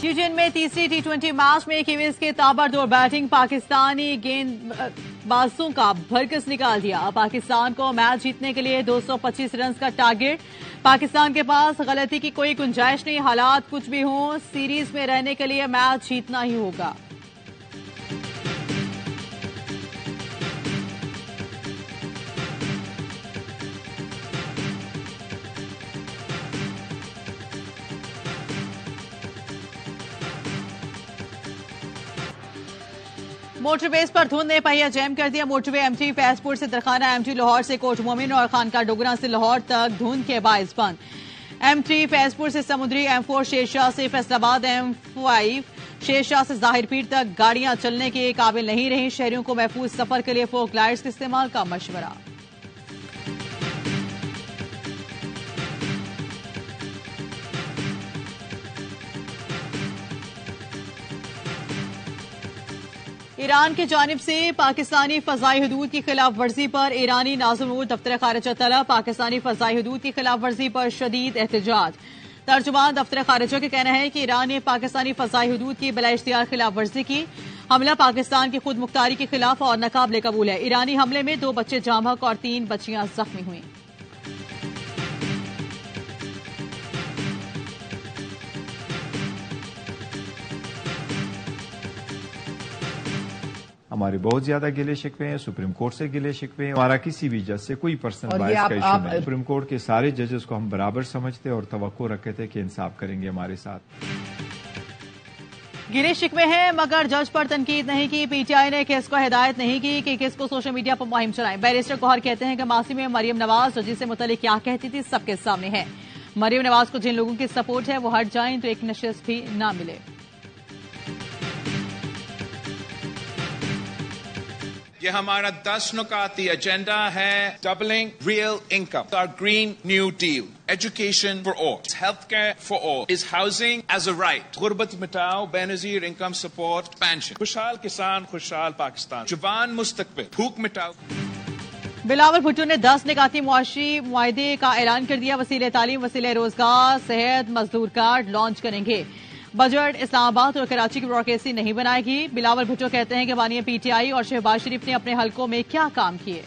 New Zealand में तीसरी टी20 match में किवीज के ताबड़तोड़ बैटिंग पाकिस्तानी गेंदबाजों का भरकस निकाल दिया। पाकिस्तान को मैच जीतने के लिए 225 रन का टारगेट। पाकिस्तान के पास गलती की कोई गुंजाइश नहीं। हालात कुछ भी हों, सीरीज में रहने के लिए मैच जीतना ही होगा। मोटरवेज पर धुंध ने पहिया जैम कर दिया। मोटरवे एमटी फैजपुर से दरखाना, एमटी लाहौर से कोट मोमिन और खानका डोगरा से लाहौर तक धुंध के बायस बंद। एमटी फैजपुर से समुद्री, M4 शेरशाह से फैसलाबाद, M5 शेरशाह से जाहिरपीर तक गाड़ियां चलने के काबिल नहीं रही। शहरियों को महफूज सफर के लिए फोक लाइट्स के इस्तेमाल का मशवरा। ईरान की जानिब से पाकिस्तानी फजाई हदूद की खिलाफ वर्जी पर ईरानी नाज़िम दफ्तर खारिजा तलब। पाकिस्तानी फजाई हदूद की खिलाफ वर्जी पर शदीद एहतजाज। तर्जुमान दफ्तर खारिजा के कहना है कि ईरान ने पाकिस्तानी फजाई हदूद की बिला इख्तियार खिलाफ वर्जी की। हमला पाकिस्तान की खुद मुख्तारी के खिलाफ और नाकाबिले कबूल है। ईरानी हमले में 2 बच्चे जाम बहक और 3 बच्चियां जख्मी हुई। हमारे बहुत ज्यादा गिले शिकवे हैं, सुप्रीम कोर्ट से गिले शिकवे हैं। हमारा किसी भी जज से कोई पर्सनल बायस का इशू नहीं। सुप्रीम कोर्ट के सारे जजेस को हम बराबर समझते और तवक्को रखते थे कि इंसाफ करेंगे हमारे साथ। गिले शिकवे हैं मगर जज पर तनकीद नहीं की। पीटीआई ने केस को हिदायत नहीं की कि केस को सोशल मीडिया पर मुहिम चलाएं। बैरिस्टर गौहर कहते हैं कि मासी में मरियम नवाज जजी से मुतल्लिक क्या कहती थी सबके सामने है। मरियम नवाज को जिन लोगों की सपोर्ट है वो हट जाएं तो एक नशिस्त भी ना मिले। ये हमारा 10 नुकाती एजेंडा है। Doubling real income, our green new deal, education for all, health care for all, is housing as a right, गुर्बत मिटाओ, बेनजीर इनकम सपोर्ट, पेंशन, खुशहाल किसान, खुशहाल पाकिस्तान, जुबान मुस्तकबिल, भूख मिटाओ। बिलावल भुट्टो ने 10 निकाती मुआशी मुआहदे का ऐलान कर दिया। वसीले तालीम, वसीले रोजगार, सेहत, मजदूर कार्ड लॉन्च करेंगे। बजट इस्लामाबाद और कराची की ब्यूरोक्रेसी नहीं बनाएगी। बिलावल भुट्टो कहते हैं कि मानिए पीटीआई और शहबाज शरीफ ने अपने हलकों में क्या काम किए।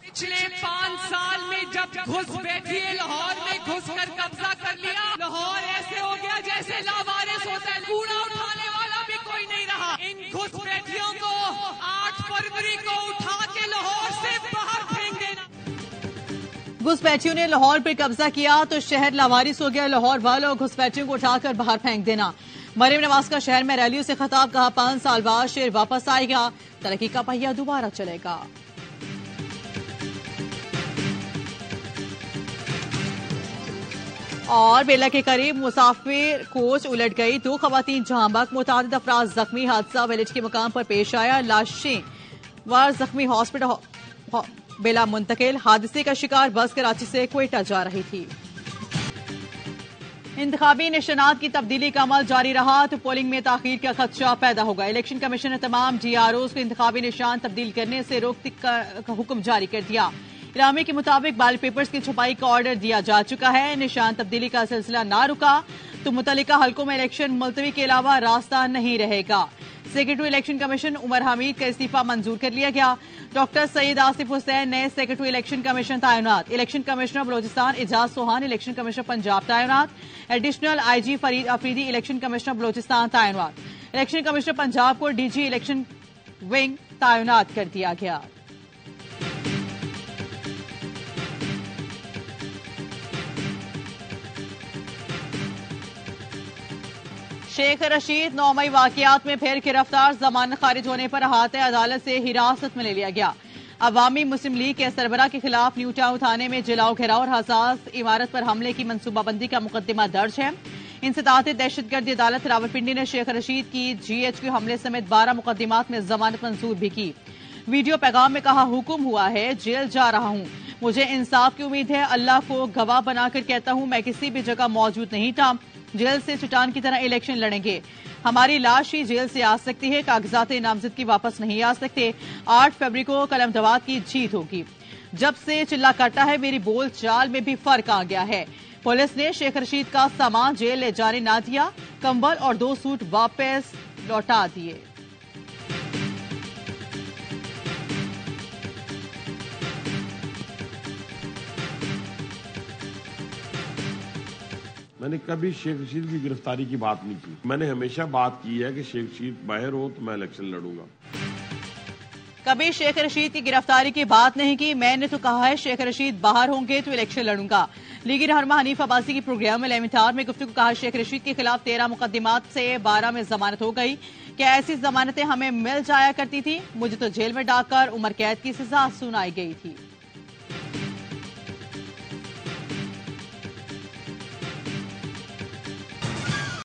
पिछले 5 साल में जब घुस बैठी है लाहौर में, घुस कर कब्जा कर लिया। लाहौर ऐसे हो गया जैसे लावारिस होता है, कूड़ा उठाने वाला भी कोई नहीं रहा। इन घुसपैठियों को 8 फरवरी को उठा के लाहौर से बाहर फेंक देना। घुसपैठियों ने लाहौर पर कब्जा किया तो शहर लावारिस हो गया। लाहौर वालों घुसपैठियों को उठाकर बाहर फेंक देना। मरियम नवाज का शहर में रैलियों से खिताब, कहा 5 साल बाद शहर वापस आएगा, तरक्की का पहिया दोबारा चलेगा। और बेला के करीब मुसाफिर कोच उलट गई, 2 खवातीन जहां बहक, मुतादिद अफराद जख्मी। हादसा विलेज के मुकाम पर पेश आया। लाशें व जख्मी हॉस्पिटल बेला मुंतकिल। हादसे का शिकार बस कराची से क्वेटा जा रही थी। इंतखाबी निशानात की तब्दीली का अमल जारी रहा तो पोलिंग में ताखीर का खदशा पैदा होगा। इलेक्शन कमीशन ने तमाम DROs को इंतखाबी निशान तब्दील करने से रोकने का हुक्म जारी कर दिया। इलामे के मुताबिक बैलेट पेपर्स की छपाई का ऑर्डर दिया जा चुका है। निशान तब्दीली का सिलसिला ना रुका तो मुतल्लिका हलकों में इलेक्शन मुलतवी के अलावा रास्ता नहीं रहेगा। Secretary election commission Umar Hamid का इस्तीफा मंजूर कर लिया गया। डॉक्टर सईद आसिफ हुसैन नए सेक्रेटरी इलेक्शन कमीशन तैनात। Election commissioner Balochistan Ejaz Sohan election commissioner Punjab तैनात। Additional IG Farid Afridi election commissioner Balochistan तैनात। इलेक्शन कमिश्नर पंजाब को DG इलेक्शन विंग तैनात कर दिया गया। शेख रशीद 9 मई वाकयात में फिर गिरफ्तार, जमानत खारिज होने पर अहाते अदालत से हिरासत में ले लिया गया। अवामी मुस्लिम लीग के सरबरा के खिलाफ न्यू टाउन थाने में जलाओ घेराव और हसास इमारत पर हमले की मंसूबाबंदी का मुकदमा दर्ज है। इंसदाद दहशतगर्दी अदालत रावलपिंडी ने शेख रशीद की GHQ हमले समेत 12 मुकदमात में जमानत मंजूर भी की। वीडियो पैगाम में कहा, हुक्म हुआ है, जेल जा रहा हूं, मुझे इंसाफ की उम्मीद है, अल्लाह को गवाह बनाकर कहता हूं मैं किसी भी जगह मौजूद नहीं था। जेल से चट्टान की तरह इलेक्शन लड़ेंगे। हमारी लाश ही जेल से आ सकती है, कागजात नामजदगी वापस नहीं आ सकते। 8 फरवरी को कलम दवात की जीत होगी। जब से चिल्ला करता है मेरी बोल चाल में भी फर्क आ गया है। पुलिस ने शेख रशीद का सामान जेल ले जाने ना दिया, कंबल और 2 सूट वापस लौटा दिए। मैंने कभी शेख रशीद की गिरफ्तारी की बात नहीं की। मैंने हमेशा बात की है कि शेख रशीद बाहर हो तो मैं इलेक्शन लड़ूंगा। कभी शेख रशीद की गिरफ्तारी की बात नहीं की। मैंने तो कहा है शेख रशीद बाहर होंगे तो इलेक्शन लड़ूंगा। लीगी रहनुमा हनीफ अब्बासी की प्रोग्राम में लेमितार में गुफ्तगू कहा शेख रशीद के खिलाफ 13 मुकदमात से 12 में जमानत हो गई। क्या ऐसी जमानतें हमें मिल जाया करती थी? मुझे तो जेल में डालकर उम्र कैद की सजा सुनाई गई थी।